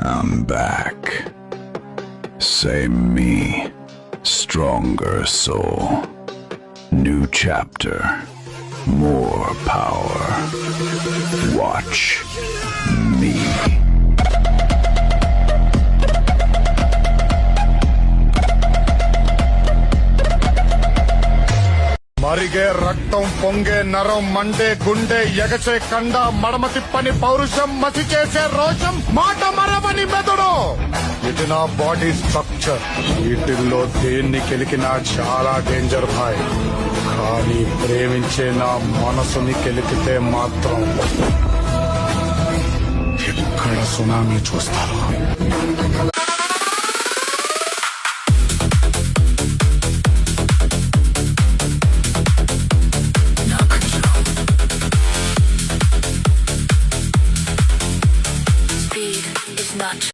I'm back. Same me, stronger soul. New chapter, more power. Watch me. మరిగే రక్తం పొంగే నరం మండే గుండె ఎగచే కండ మడమ తిప్పని పౌరుషం మసి చేసే రోషం మాట మరవని మెదడు. ఇది నా బాడీ స్ట్రక్చర్. వీటిల్లో దేన్ని కెలికినా చాలా డేంజర్ భాయ్. కానీ ప్రేమించే నా మనసుని కెలికితే మాత్రం ఇక్కడ సునామీ చూస్తారు. Speed is not